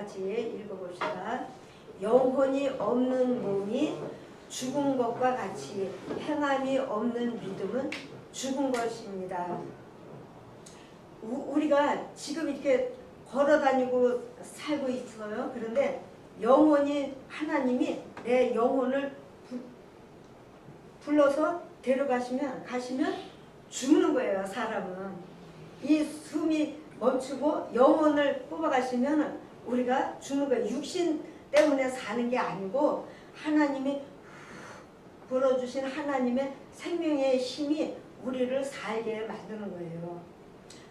같이 읽어봅시다. 영혼이 없는 몸이 죽은 것과 같이 행함이 없는 믿음은 죽은 것입니다. 우리가 지금 이렇게 걸어다니고 살고 있어요. 그런데 영혼이 하나님이 내 영혼을 불러서 가시면 죽는 거예요. 사람은 이 숨이 멈추고 영혼을 뽑아가시면 우리가 죽는 거예요. 육신 때문에 사는 게 아니고 하나님이 불어주신 하나님의 생명의 힘이 우리를 살게 만드는 거예요.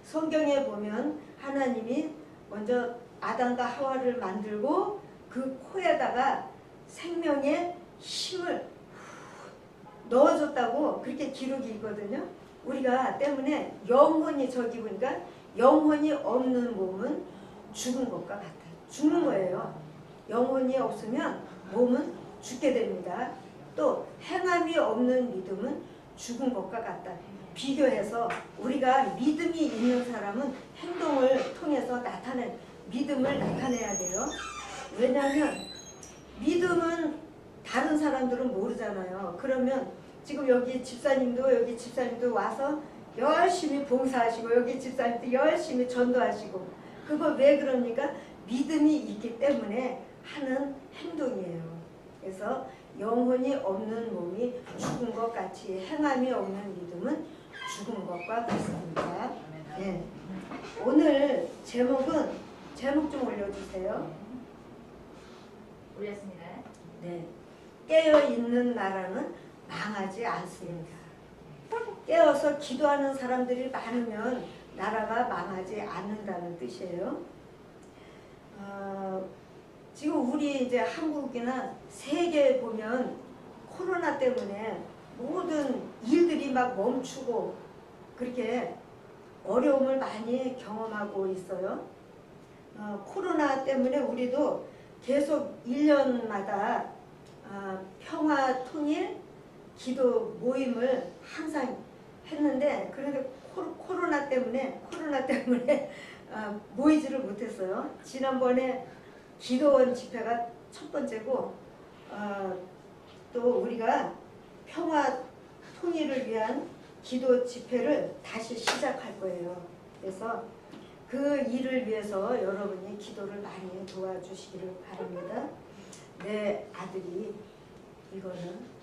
성경에 보면 하나님이 먼저 아담과 하와를 만들고 그 코에다가 생명의 힘을 넣어줬다고 그렇게 기록이 있거든요. 우리가 때문에 영혼이 저기 보니까 영혼이 없는 몸은 죽은 것과 같아요. 죽는 거예요. 영혼이 없으면 몸은 죽게 됩니다. 또 행함이 없는 믿음은 죽은 것과 같다. 비교해서 우리가 믿음이 있는 사람은 행동을 통해서 믿음을 나타내야 돼요. 왜냐하면 믿음은 다른 사람들은 모르잖아요. 그러면 지금 여기 집사님도 와서 열심히 봉사하시고 여기 집사님도 열심히 전도하시고 그거 왜 그럽니까? 믿음이 있기 때문에 하는 행동이에요. 그래서 영혼이 없는 몸이 죽은 것 같이 행함이 없는 믿음은 죽은 것과 같습니다. 네. 오늘 제목 좀 올려주세요. 올렸습니다. 네. 깨어있는 나라는 망하지 않습니다. 깨어서 기도하는 사람들이 많으면 나라가 망하지 않는다는 뜻이에요. 지금 우리 이제 한국이나 세계에 보면 코로나 때문에 모든 일들이 막 멈추고 그렇게 어려움을 많이 경험하고 있어요. 코로나 때문에 우리도 계속 1년마다 평화 통일 기도 모임을 항상 했는데 그런데 코로나 때문에 모이지를 못했어요. 지난번에 기도원 집회가 첫 번째고 또 우리가 평화 통일을 위한 기도 집회를 다시 시작할 거예요. 그래서 그 일을 위해서 여러분이 기도를 많이 도와주시기를 바랍니다. 내 아들이 이거는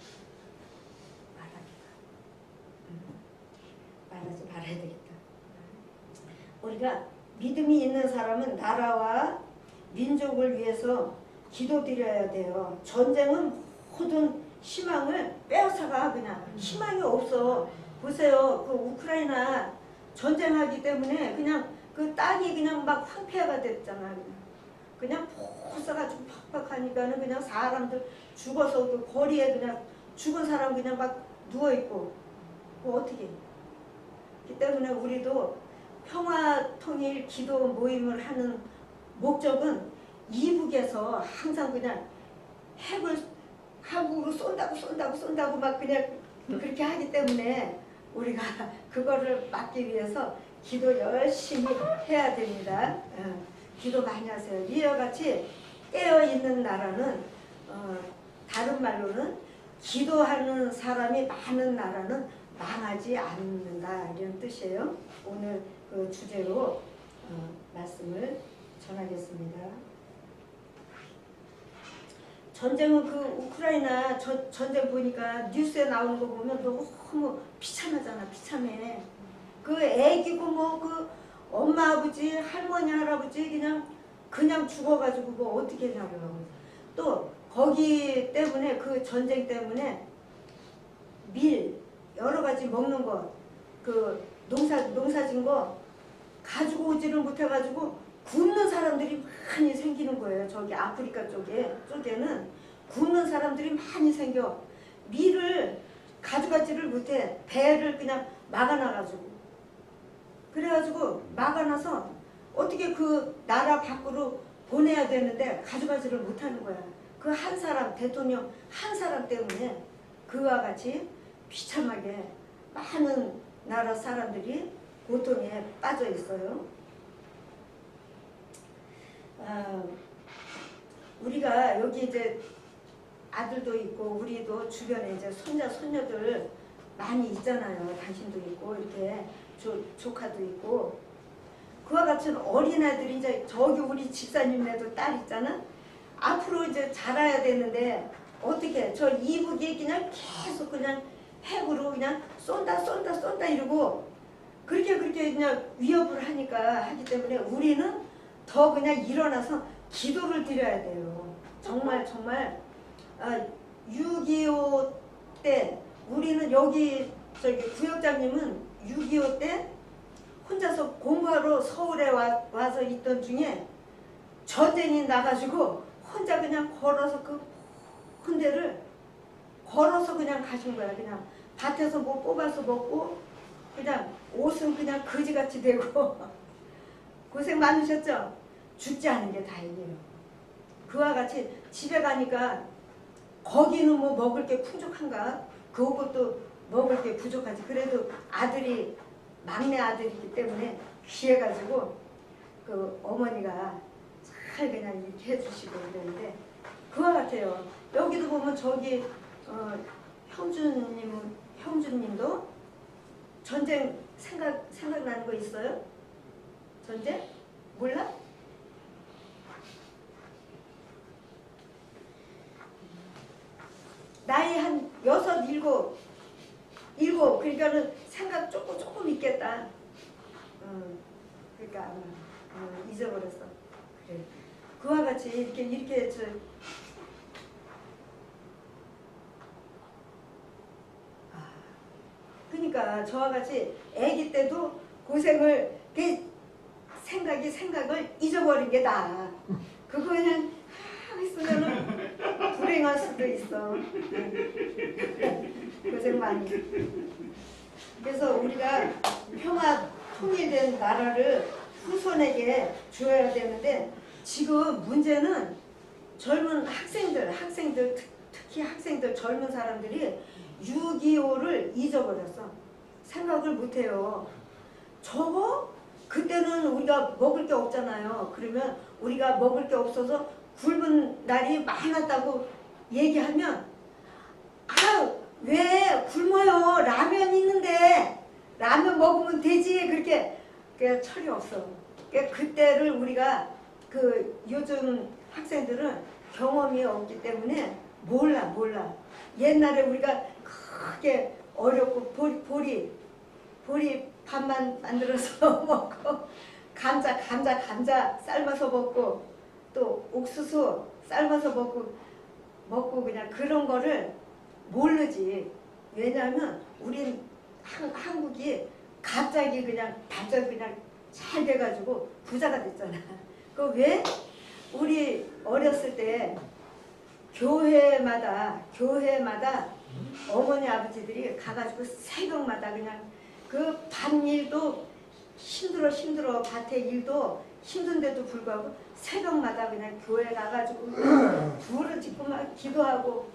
말하지 말아야 되겠다. 우리가 믿음이 있는 사람은 나라와 민족을 위해서 기도드려야 돼요. 전쟁은 모든 희망을 빼앗아가. 그냥 희망이 없어. 보세요. 그 우크라이나 전쟁하기 때문에 그냥 그 땅이 그냥 막 황폐화가 됐잖아. 그냥 포사가지고 팍팍하니까는 그냥 사람들 죽어서 그 거리에 그냥 죽은 사람 그냥 막 누워있고 뭐 어떻게. 그렇기 때문에 우리도 평화통일 기도 모임을 하는 목적은 이북에서 항상 그냥 핵을 한국으로 쏜다고 막 그냥 그렇게 하기 때문에 우리가 그거를 막기 위해서 기도 열심히 해야 됩니다. 기도 많이 하세요. 이와 같이 깨어있는 나라는 다른 말로는 기도하는 사람이 많은 나라는 망하지 않는다 이런 뜻이에요. 오늘 그 주제로 말씀을 전하겠습니다. 전쟁은 그 우크라이나 전쟁 보니까 뉴스에 나오는 거 보면 너무 비참하잖아. 비참해. 그 애기고 뭐 그 엄마 아버지 할머니 할아버지 그냥 죽어가지고 뭐 어떻게 하냐고. 또 거기 때문에 그 전쟁 때문에 밀 여러 가지 먹는 거 그 농사진 거 가지고 오지를 못해가지고 굶는 사람들이 많이 생기는 거예요. 저기 아프리카 쪽에는 굶는 사람들이 많이 생겨. 밀을 가져가지를 못해. 배를 그냥 막아놔가지고. 그래가지고 막아놔서 어떻게 그 나라 밖으로 보내야 되는데 가져가지를 못하는 거야. 그 한 사람, 대통령 한 사람 때문에 그와 같이 비참하게 많은 나라 사람들이 고통에 빠져 있어요. 우리가 여기 이제 아들도 있고 우리도 주변에 이제 손자 손녀들 많이 있잖아요. 당신도 있고 이렇게 조카도 있고 그와 같은 어린아들이 이제 저기 우리 집사님네도 딸 있잖아. 앞으로 이제 자라야 되는데 어떻게 저 이북이 그냥 계속 그냥 핵으로 그냥 쏜다 이러고 그렇게 그냥 위협을 하기 때문에 우리는 더 그냥 일어나서 기도를 드려야 돼요. 정말 6.25 때 우리는 여기 저기 구역장님은 6.25 때 혼자서 공부하러 서울에 와서 있던 중에 전쟁이 나가지고 혼자 그냥 걸어서 그 군대를 걸어서 그냥 가신 거야. 그냥 밭에서 뭐 뽑아서 먹고 그냥 옷은 그냥 거지같이 되고 고생 많으셨죠? 죽지 않은 게 다행이에요. 그와 같이 집에 가니까 거기는 뭐 먹을 게 풍족한가? 그것도 먹을 게 부족하지. 그래도 아들이 막내 아들이기 때문에 귀해가지고 그 어머니가 잘 그냥 이렇게 해주시고 이러는데 그와 같아요. 여기도 보면 저기 형준님도 전쟁 생각나는 거 있어요? 전쟁? 몰라? 나이 한 6, 7 그러니까는 생각 조금 있겠다. 그러니까 아마 잊어버렸어. 그래. 그와 같이 이렇게 그러니까 저와 같이 아기 때도 고생을 생각을 잊어버린 게 나아. 그거 그냥 하고 있으면은 불행할 수도 있어. 고생 많이. 그래서 우리가 평화 통일된 나라를 후손에게 주어야 되는데 지금 문제는 젊은 학생들 특히 학생들 젊은 사람들이 6.25를 잊어버렸어. 생각을 못해요. 저거 그때는 우리가 먹을 게 없잖아요. 그러면 우리가 먹을 게 없어서 굶은 날이 많았다고 얘기하면 왜 굶어요? 라면 있는데 라면 먹으면 되지. 그렇게 철이 없어. 그때를 우리가 요즘 학생들은 경험이 없기 때문에 몰라. 옛날에 우리가 크게 어렵고 보리 밥만 만들어서 먹고 감자 삶아서 먹고 또 옥수수 삶아서 먹고 그냥 그런 거를 모르지. 왜냐하면 우린 한국이 갑자기 그냥 잘 돼가지고 부자가 됐잖아. 그 왜 우리 어렸을 때 교회마다 어머니 아버지들이 가가지고 새벽마다 그냥 그 밭일도 힘들어 밭에 일도 힘든데도 불구하고 새벽마다 그냥 교회 가가지고 불을 짓고 막 기도하고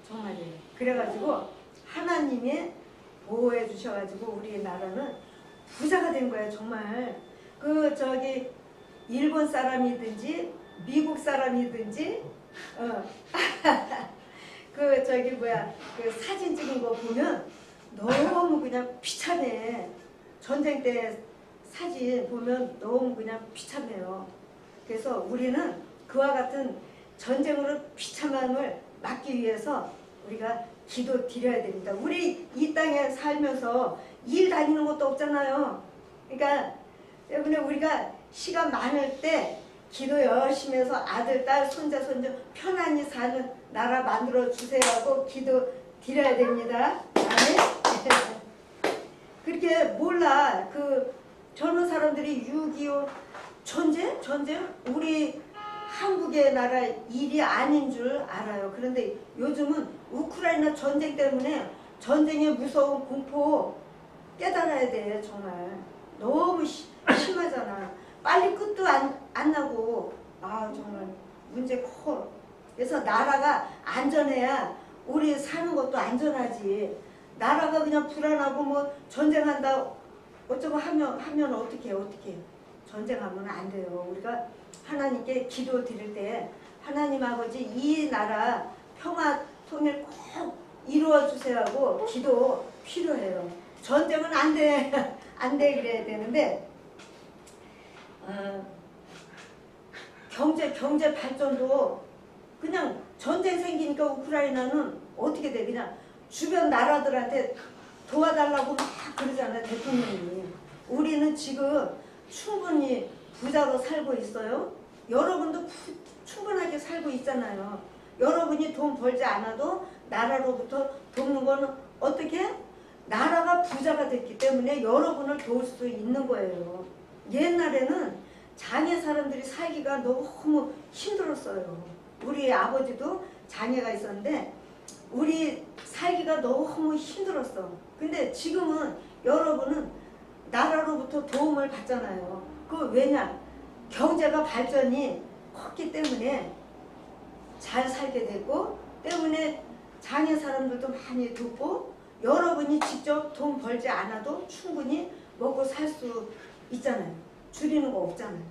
정말이에요. 그래가지고 하나님이 보호해 주셔가지고 우리나라는 부자가 된 거예요. 정말 일본 사람이든지 미국 사람이든지 사진 찍은 거 보면 너무 그냥 비참해. 전쟁 때 사진 보면 너무 그냥 비참해요. 그래서 우리는 그와 같은 전쟁으로 비참함을 막기 위해서 우리가 기도 드려야 됩니다. 우리 이 땅에 살면서 일 다니는 것도 없잖아요. 그러니까 때문에 우리가 시간 많을 때 기도 열심히 해서 아들, 딸, 손자, 손주 편안히 사는 나라 만들어 주세요 하고 기도 드려야 됩니다. 그렇게 몰라. 젊은 사람들이 6.25 전쟁? 우리 한국의 나라 일이 아닌 줄 알아요. 그런데 요즘은 우크라이나 전쟁 때문에 전쟁의 무서운 공포 깨달아야 돼. 정말 너무 심하잖아. 빨리 끝도 안 나고 정말 문제 커. 그래서 나라가 안전해야 우리 사는 것도 안전하지. 나라가 그냥 불안하고 뭐 전쟁한다 어쩌고 하면 어떻게 전쟁하면 안 돼요. 우리가 하나님께 기도 드릴 때 하나님 아버지 이 나라 평화 통일 꼭 이루어 주세요 하고 기도 필요해요. 전쟁은 안 돼. 안 돼 그래야 되는데 경제 발전도 그냥 전쟁 생기니까 우크라이나는 어떻게 돼? 그냥 주변 나라들한테 도와달라고 막 그러잖아요. 대통령이. 우리는 지금 충분히 부자로 살고 있어요. 여러분도 충분하게 살고 있잖아요. 여러분이 돈 벌지 않아도 나라로부터 돕는 거는 어떻게? 나라가 부자가 됐기 때문에 여러분을 도울 수 있는 거예요. 옛날에는 장애 사람들이 살기가 너무 힘들었어요. 우리 아버지도 장애가 있었는데 우리 살기가 너무 힘들었어. 근데 지금은 여러분은 나라로부터 도움을 받잖아요. 그 왜냐? 경제가 발전이 컸기 때문에 잘 살게 되고 때문에 장애 사람들도 많이 돕고 여러분이 직접 돈 벌지 않아도 충분히 먹고 살 수 있잖아요. 줄이는 거 없잖아요.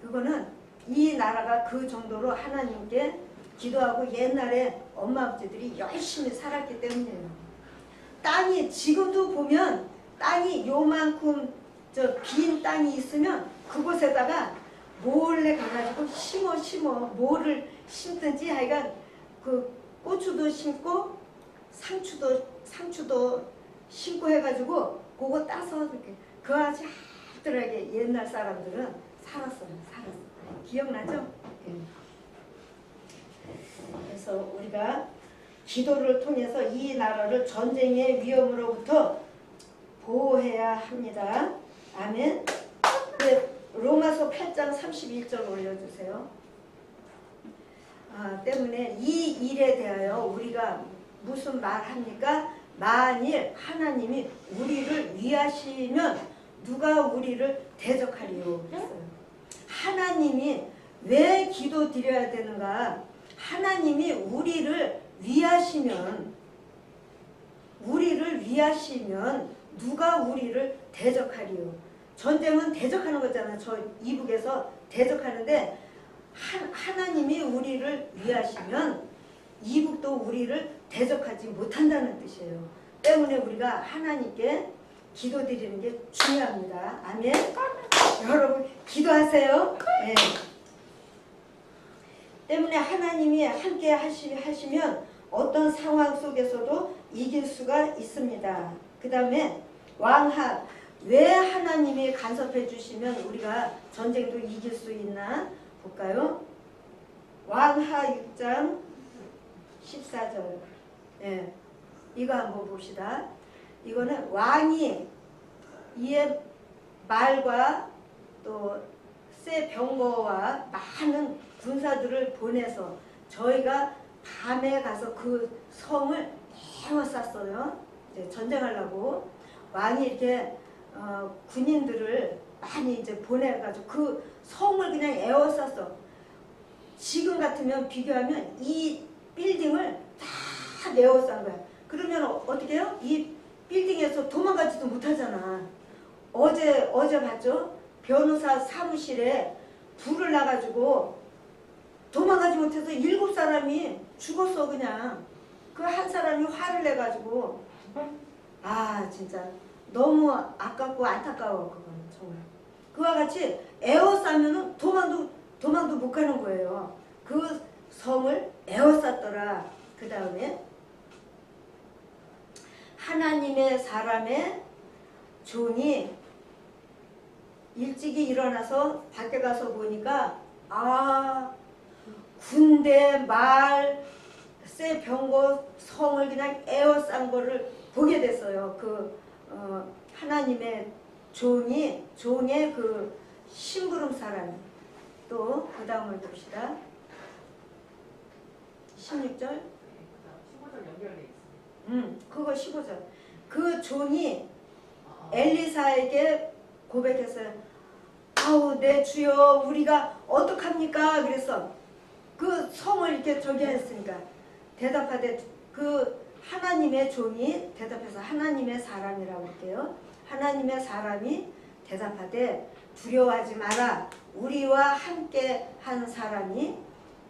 그거는 이 나라가 그 정도로 하나님께 기도하고 옛날에 엄마 아버지들이 열심히 살았기 때문이에요. 땅이 지금도 보면 땅이 요만큼 빈 땅이 있으면 그곳에다가 몰래 가가지고 심어 뭐를 심든지 하여간 그 고추도 심고 상추도 심고 해가지고 그거 따서 이렇게 그 아주 알뜰하게 옛날 사람들은 살았어요. 기억나죠? 그래서 우리가 기도를 통해서 이 나라를 전쟁의 위험으로부터 보호해야 합니다. 아멘. 네, 로마서 8장 31절 올려주세요. 때문에 이 일에 대하여 우리가 무슨 말합니까? 만일 하나님이 우리를 위하시면 누가 우리를 대적하리요? 그랬어요. 하나님이 왜 기도 드려야 되는가? 하나님이 우리를 위하시면 누가 우리를 대적하리요? 전쟁은 대적하는 거잖아요. 저 이북에서 대적하는데 하나님이 우리를 위하시면 이북도 우리를 대적하지 못한다는 뜻이에요. 때문에 우리가 하나님께 기도드리는 게 중요합니다. 아멘. 여러분 기도하세요. 네. 때문에 하나님이 함께 하시면 어떤 상황 속에서도 이길 수가 있습니다. 그 다음에 왕하 왜 하나님이 간섭해 주시면 우리가 전쟁도 이길 수 있나 볼까요? 왕하 6장 14절. 예, 이거 한번 봅시다. 이거는 왕이 이에 말과 또 새 병거와 많은 군사들을 보내서 저희가 밤에 가서 그 성을 에워쌌어요. 이제 전쟁하려고 왕이 이렇게 군인들을 많이 이제 보내가지고 그 성을 그냥 에워쌌어. 지금 같으면 비교하면 이 빌딩을 다 에워싼 거야. 그러면 어떻게 해요? 이 빌딩에서 도망가지도 못하잖아. 어제 봤죠? 변호사 사무실에 불을 나가지고 도망가지 못해서 7사람이 죽었어. 그냥 그 한 사람이 화를 내가지고 진짜 너무 아깝고 안타까워. 그건 정말 그와 같이 에워싸면은 도망도 못 가는 거예요. 그 성을 에워쌌더라. 그 다음에 하나님의 사람의 종이 일찍이 일어나서 밖에 가서 보니까 군대 말 새 병거 성을 그냥 에워싼 거를 보게 됐어요. 그 하나님의 종의 그 심부름 사람이. 또 그 다음을 봅시다. 16절. 15절 연결돼 있어요. 그거 15절. 그 종이 엘리사에게 고백했어요. 내 주여 우리가 어떡합니까? 그래서 그 성을 이렇게 저기 했으니까 대답하되 그 하나님의 종이 대답해서 하나님의 사람이라고 할게요. 하나님의 사람이 대답하되 두려워하지 마라. 우리와 함께 한 사람이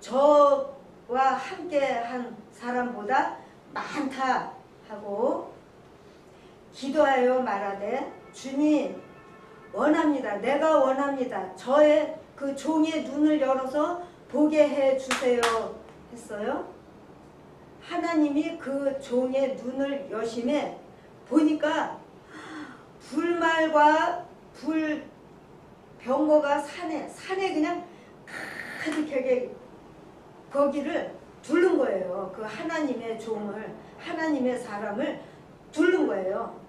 저와 함께 한 사람보다 많다 하고 기도하여 말하되 주님 원합니다. 내가 원합니다. 저의 그 종의 눈을 열어서 보게 해 주세요 했어요. 하나님이 그 종의 눈을 여심해 보니까 불말과 불병거가 산에 그냥 가득하게 거기를 두른 거예요. 그 하나님의 종을, 하나님의 사람을 두른 거예요.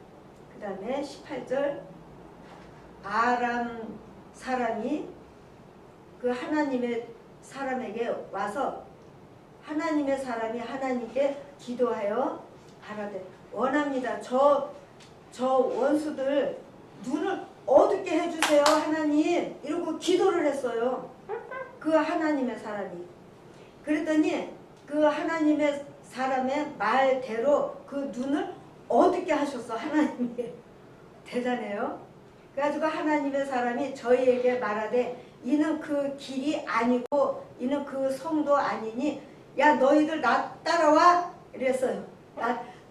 그 다음에 18절 아람 사람이 그 하나님의 사람에게 와서 하나님의 사람이 하나님께 기도하여 가라되 원합니다. 저 원수들 눈을 어둡게 해주세요 하나님 이러고 기도를 했어요. 그 하나님의 사람이. 그랬더니 그 하나님의 사람의 말대로 그 눈을 어둡게 하셨어 하나님이. 대단해요. 그래가지고 하나님의 사람이 저희에게 말하되 이는 그 길이 아니고 이는 그 성도 아니니 야 너희들 나 따라와 이랬어요.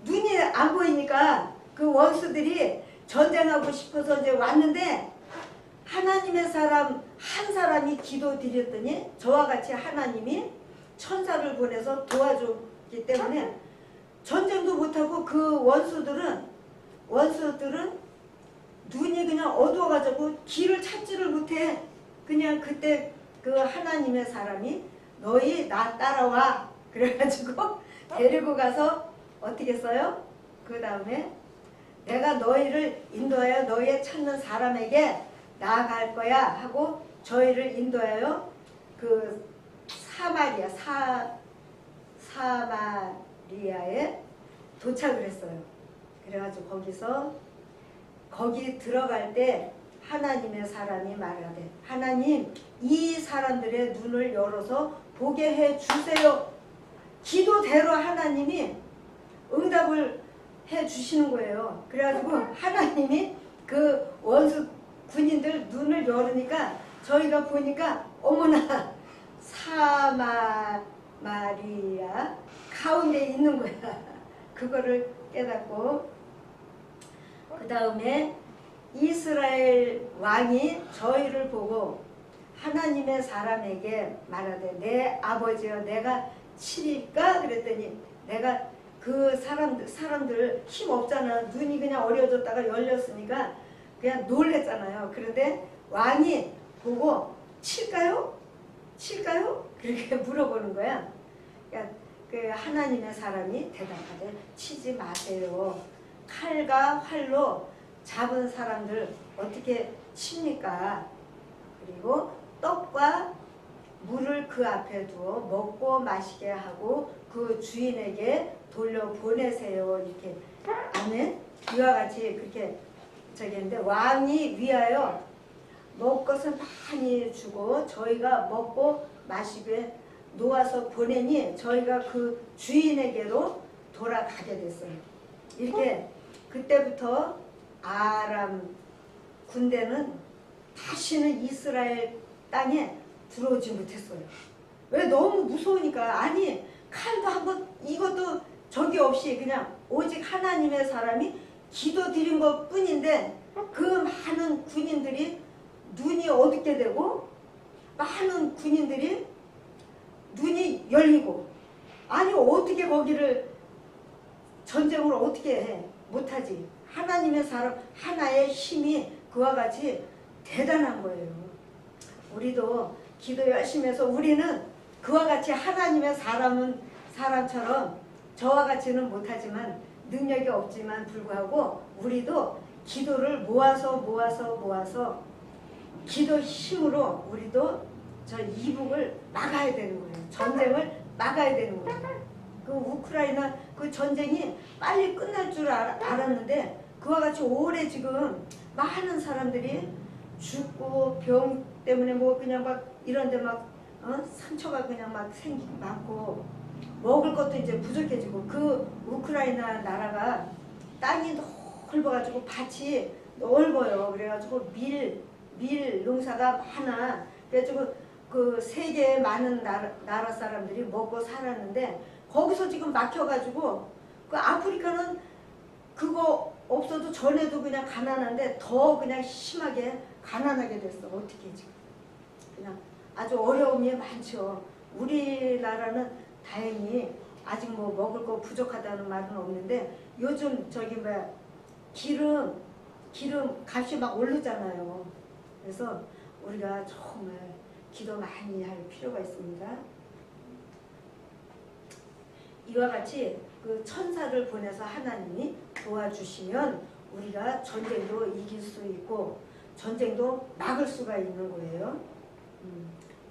눈이 안 보이니까 그 원수들이 전쟁하고 싶어서 이제 왔는데 하나님의 사람 한 사람이 기도 드렸더니 저와 같이 하나님이 천사를 보내서 도와줬기 때문에 전쟁도 못하고 그 원수들은 눈이 그냥 어두워가지고 길을 찾지를 못해. 그냥 그때 그 하나님의 사람이 너희 나 따라와 그래가지고 데리고 가서 어떻게 했어요? 그 다음에 내가 너희를 인도하여 너희의 찾는 사람에게 나아갈 거야 하고 저희를 인도하여 그 사마리아에 도착을 했어요. 그래가지고 거기 들어갈 때 하나님의 사람이 말하되 하나님 이 사람들의 눈을 열어서 보게 해 주세요. 기도대로 하나님이 응답을 해 주시는 거예요. 그래가지고 하나님이 그 원수 군인들 눈을 열으니까 저희가 보니까 어머나 사마리아 가운데 있는 거야. 그거를 깨닫고 그 다음에 이스라엘 왕이 저희를 보고 하나님의 사람에게 말하되 내 아버지여 내가 치릴까? 그랬더니 내가 그 사람들 힘 없잖아. 눈이 그냥 어려졌다가 열렸으니까 그냥 놀랬잖아요. 그런데 왕이 보고 칠까요? 그렇게 물어보는 거야. 그러니까 그 하나님의 사람이 대답하되 치지 마세요. 칼과 활로 잡은 사람들 어떻게 칩니까? 그리고 떡과 물을 그 앞에 두어 먹고 마시게 하고 그 주인에게 돌려보내세요. 이렇게 아멘. 이와 같이 그렇게 저기 했는데 왕이 위하여 먹을 것을 많이 주고 저희가 먹고 마시게 놓아서 보내니 저희가 그 주인에게로 돌아가게 됐어요. 이렇게 그때부터 아람 군대는 다시는 이스라엘 땅에 들어오지 못했어요. 왜? 너무 무서우니까. 아니 칼도 한번 이것도 적이 없이 그냥 오직 하나님의 사람이 기도 드린 것 뿐인데 그 많은 군인들이 눈이 어둡게 되고 많은 군인들이 눈이 열리고 아니 어떻게 거기를 전쟁을 어떻게 해? 못하지. 하나님의 사람 하나의 힘이 그와 같이 대단한 거예요. 우리도 기도 열심히 해서 우리는 그와 같이 하나님의 사람처럼 저와 같이는 못하지만 능력이 없지만 불구하고 우리도 기도를 모아서 기도 힘으로 우리도 저 이북을 막아야 되는 거예요. 전쟁을 막아야 되는 거예요. 그 우크라이나 그 전쟁이 빨리 끝날 줄 알았는데 그와 같이 오래 지금 많은 사람들이 죽고 병 때문에 뭐 그냥 막 이런데 막 상처가 그냥 막 생기고 많고 먹을 것도 이제 부족해지고 그 우크라이나 나라가 땅이 넓어가지고 밭이 넓어요. 그래가지고 밀 농사가 많아. 그래가지고 그 세계의 많은 나라 사람들이 먹고 살았는데 거기서 지금 막혀가지고 그 아프리카는 그거 없어도 전에도 그냥 가난한데 더 그냥 심하게 가난하게 됐어. 어떻게 지금 그냥 아주 어려움이 많죠. 우리나라는 다행히 아직 뭐 먹을 거 부족하다는 말은 없는데 요즘 저기 뭐야 기름 값이 막 오르잖아요. 그래서 우리가 정말 기도 많이 할 필요가 있습니다. 이와 같이 그 천사를 보내서 하나님이 도와주시면 우리가 전쟁도 이길 수 있고 전쟁도 막을 수가 있는 거예요.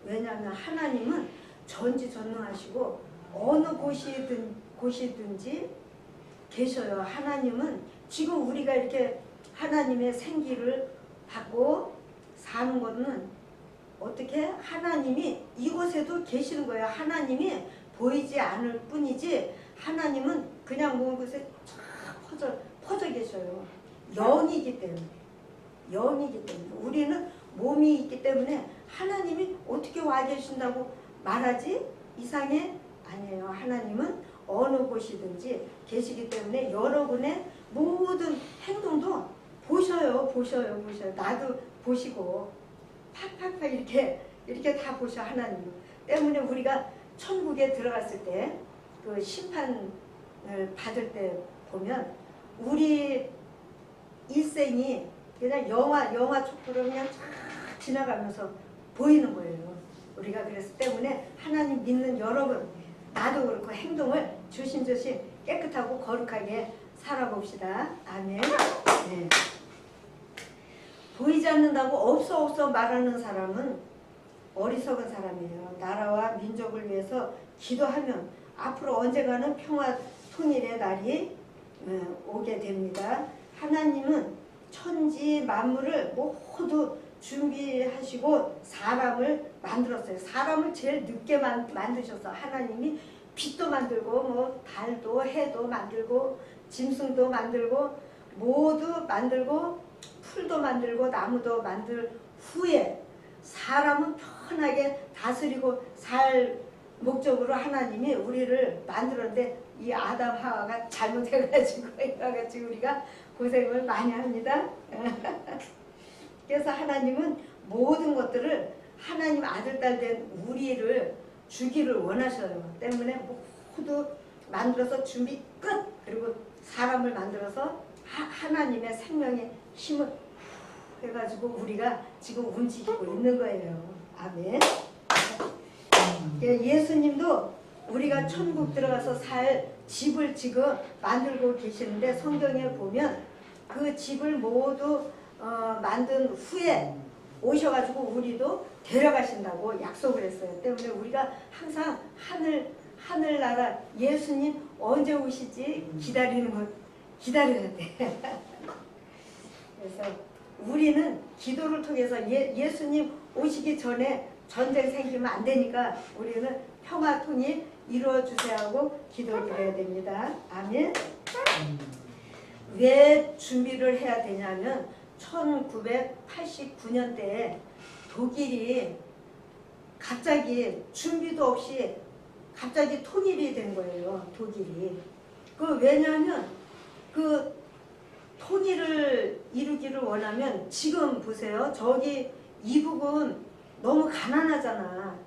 왜냐하면 하나님은 전지전능하시고 어느 곳이든지 계셔요. 하나님은 지금 우리가 이렇게 하나님의 생기를 받고 사는 것은 어떻게 하나님이 이곳에도 계시는 거예요. 하나님이 보이지 않을 뿐이지 하나님은 그냥 먼 곳에 쫙 퍼져 계셔요. 영이기 때문에 우리는 몸이 있기 때문에 하나님이 어떻게 와 계신다고 말하지? 이상해? 아니에요. 하나님은 어느 곳이든지 계시기 때문에 여러분의 모든 행동도 보셔요. 나도 보시고 팍팍팍 이렇게 다 보셔. 하나님 때문에 우리가 천국에 들어갔을 때 그 심판을 받을 때 보면 우리 일생이 그냥 영화 촉구로 그냥 쫙 지나가면서 보이는 거예요. 우리가 그래서 때문에 하나님 믿는 여러분, 나도 그렇고 행동을 조심조심 깨끗하고 거룩하게 살아봅시다. 아멘. 네. 보이지 않는다고 없어 말하는 사람은 어리석은 사람이에요. 나라와 민족을 위해서 기도하면 앞으로 언젠가는 평화 통일의 날이 오게 됩니다. 하나님은 천지 만물을 모두 준비하시고 사람을 만들었어요. 사람을 제일 늦게 만드셔서 하나님이 빛도 만들고 뭐 달도 해도 만들고 짐승도 만들고 모두 만들고 풀도 만들고 나무도 만들 후에 사람은 편하게 다스리고 살 목적으로 하나님이 우리를 만들었는데 이 아담 하와가 잘못해가지고 우리가 고생을 많이 합니다. 그래서 하나님은 모든 것들을 하나님 아들 딸 된 우리를 주기를 원하셔요. 때문에 모두 만들어서 준비 끝. 그리고 사람을 만들어서 하나님의 생명의 힘을 해가지고 우리가 지금 움직이고 있는 거예요. 아멘. 예수님도 우리가 천국 들어가서 살 집을 지금 만들고 계시는데 성경에 보면 그 집을 모두 만든 후에 오셔가지고 우리도 데려가신다고 약속을 했어요. 때문에 우리가 항상 하늘나라 예수님 언제 오시지 기다려야 돼. 그래서 우리는 기도를 통해서 예수님 오시기 전에 전쟁 생기면 안 되니까 우리는 평화 통일 이루어 주세요 하고 기도드려야 됩니다. 아멘. 왜 준비를 해야 되냐면 1989년대에 독일이 갑자기 준비도 없이 갑자기 통일이 된 거예요. 독일이. 왜냐하면 그 통일을 이루기를 원하면 지금 보세요. 저기 이북은 너무 가난하잖아.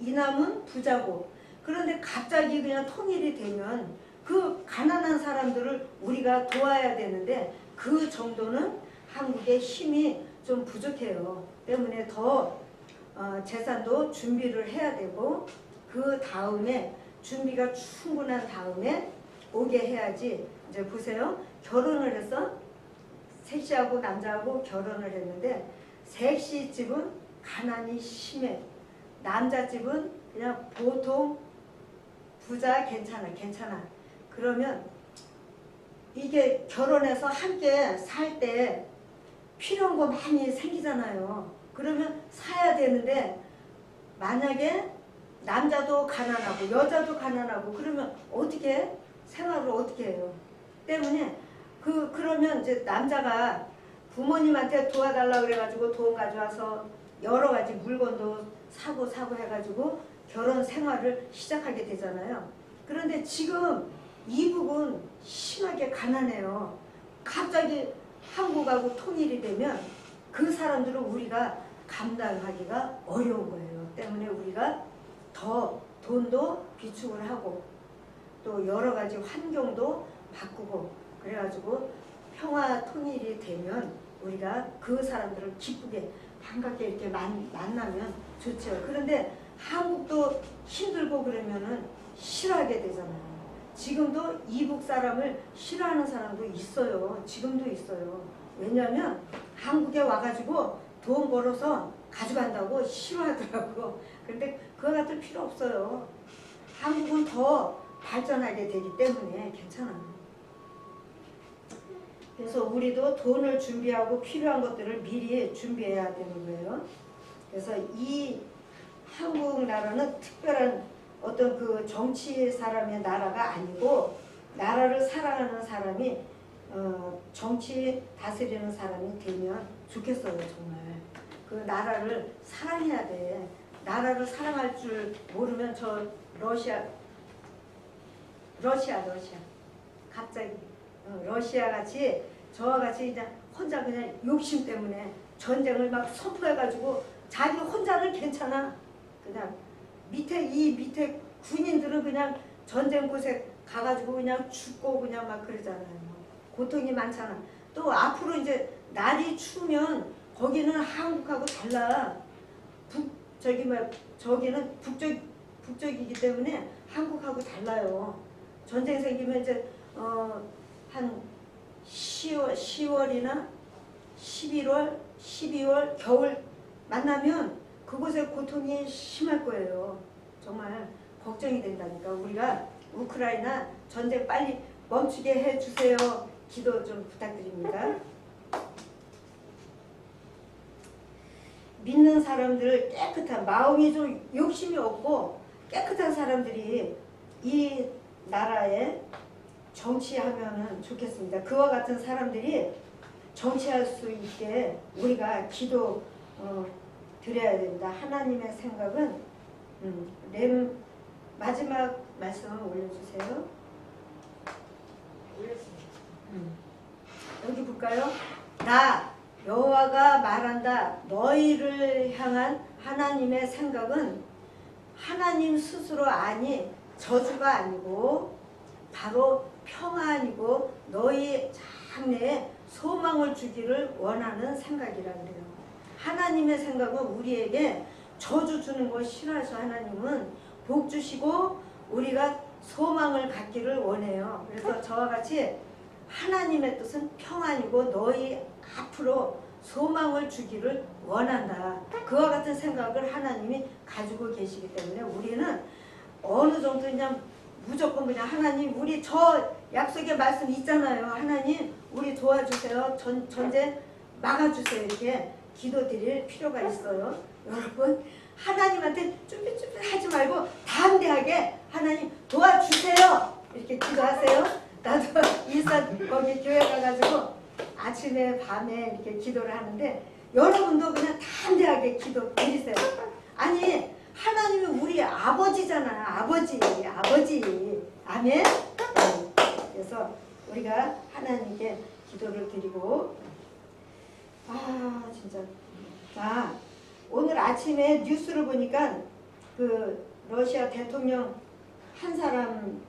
이남은 부자고. 그런데 갑자기 그냥 통일이 되면 그 가난한 사람들을 우리가 도와야 되는데 그 정도는 한국의 힘이 좀 부족해요. 때문에 더 재산도 준비를 해야 되고 그 다음에 준비가 충분한 다음에 오게 해야지. 이제 보세요. 결혼을 해서 셋째하고 남자하고 결혼을 했는데 셋째 집은 가난이 심해. 남자 집은 그냥 보통 부자 괜찮아. 그러면 이게 결혼해서 함께 살 때 필요한 거 많이 생기잖아요. 그러면 사야 되는데 만약에 남자도 가난하고 여자도 가난하고 그러면 어떻게 생활을 어떻게 해요? 때문에 그러면 이제 남자가 부모님한테 도와달라고 그래가지고 돈 가져와서 여러 가지 물건도 사고 해가지고 결혼 생활을 시작하게 되잖아요. 그런데 지금 이북은 심하게 가난해요. 갑자기 한국하고 통일이 되면 그 사람들은 우리가 감당하기가 어려운 거예요. 때문에 우리가 더 돈도 비축을 하고 또 여러 가지 환경도 바꾸고 그래가지고 평화 통일이 되면 우리가 그 사람들을 기쁘게 반갑게 이렇게 만나면 좋죠. 그런데 한국도 힘들고 그러면은 싫어하게 되잖아요. 지금도 이북 사람을 싫어하는 사람도 있어요. 지금도 있어요. 왜냐하면 한국에 와가지고 돈 벌어서 가져간다고 싫어하더라고. 그런데 그거 같을 필요 없어요. 한국은 더 발전하게 되기 때문에 괜찮아요. 그래서 우리도 돈을 준비하고 필요한 것들을 미리 준비해야 되는 거예요. 그래서 이 한국 나라는 특별한 어떤 그 정치 사람의 나라가 아니고 나라를 사랑하는 사람이 정치 다스리는 사람이 되면 좋겠어요. 정말 그 나라를 사랑해야 돼. 나라를 사랑할 줄 모르면 저 러시아 갑자기 러시아 같이 저와 같이 그냥 혼자 그냥 욕심 때문에 전쟁을 막 선포해가지고 자기 혼자는 괜찮아. 그냥 밑에 군인들은 그냥 전쟁 곳에 가가지고 그냥 죽고 그냥 막 그러잖아요. 고통이 많잖아. 또 앞으로 이제 날이 추우면 거기는 한국하고 달라. 저기는 북쪽이기 때문에 한국하고 달라요. 전쟁 생기면 이제 한 10월이나 11월, 12월 겨울 만나면 그곳에 고통이 심할 거예요. 정말 걱정이 된다니까. 우리가 우크라이나 전쟁 빨리 멈추게 해주세요. 기도 좀 부탁드립니다. 믿는 사람들 깨끗한 마음이 좀 욕심이 없고 깨끗한 사람들이 이 나라에 정치하면은 좋겠습니다. 그와 같은 사람들이 정치할 수 있게 우리가 기도 드려야 됩니다. 하나님의 생각은 마지막 말씀을 올려주세요. 올렸습니다. 여기 볼까요? 나 여호와가 말한다. 너희를 향한 하나님의 생각은 하나님 스스로 아니 저주가 아니고 바로 평안이고 너희 장래에 소망을 주기를 원하는 생각이라 그래요. 하나님의 생각은 우리에게 저주 주는 거 싫어하셔. 하나님은 복 주시고 우리가 소망을 갖기를 원해요. 그래서 저와 같이 하나님의 뜻은 평안이고 너희 앞으로 소망을 주기를 원한다. 그와 같은 생각을 하나님이 가지고 계시기 때문에 우리는 어느 정도 그냥 무조건 그냥 하나님 우리 저 약속의 말씀 있잖아요. 하나님 우리 도와주세요. 전쟁 막아주세요. 이렇게 기도드릴 필요가 있어요. 여러분 하나님한테 쭈삣쭈삣 하지 말고 담대하게 하나님 도와주세요. 이렇게 기도하세요. 나도 일산 거기 교회 가가지고 아침에 밤에 이렇게 기도를 하는데 여러분도 그냥 담대하게 기도 드리세요. 아니 하나님이 우리 아버지잖아. 아버지 아멘. 네. 그래서 우리가 하나님께 기도를 드리고 진짜 자 오늘 아침에 뉴스를 보니까 그 러시아 대통령 한 사람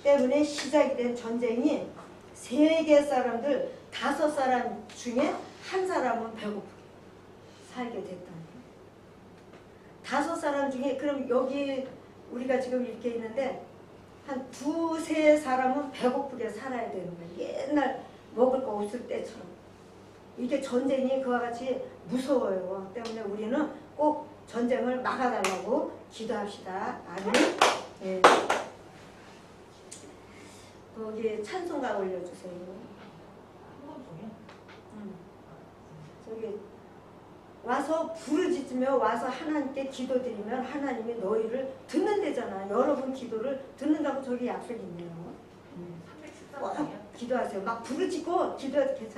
때문에 시작이 된 전쟁이 세계 사람들 5사람 중에 한 사람은 배고프게 살게 됐다는 거예요. 5사람 중에 그럼 여기 우리가 지금 이렇게 있는데 한 2~3사람은 배고프게 살아야 되는 거예요. 옛날 먹을 거 없을 때처럼. 이게 전쟁이 그와 같이 무서워요. 때문에 우리는 꼭 전쟁을 막아달라고 기도합시다. 아멘. 네. 거기 찬송가 올려주세요. 한번 보면 저기 와서 부르짖으며 와서 하나님께 기도드리면 하나님이 너희를 듣는다잖아. 여러분 기도를 듣는다고 저기 약속이 있네요. 314번이요. 기도하세요. 막 부르짖고 기도해도 괜찮아요.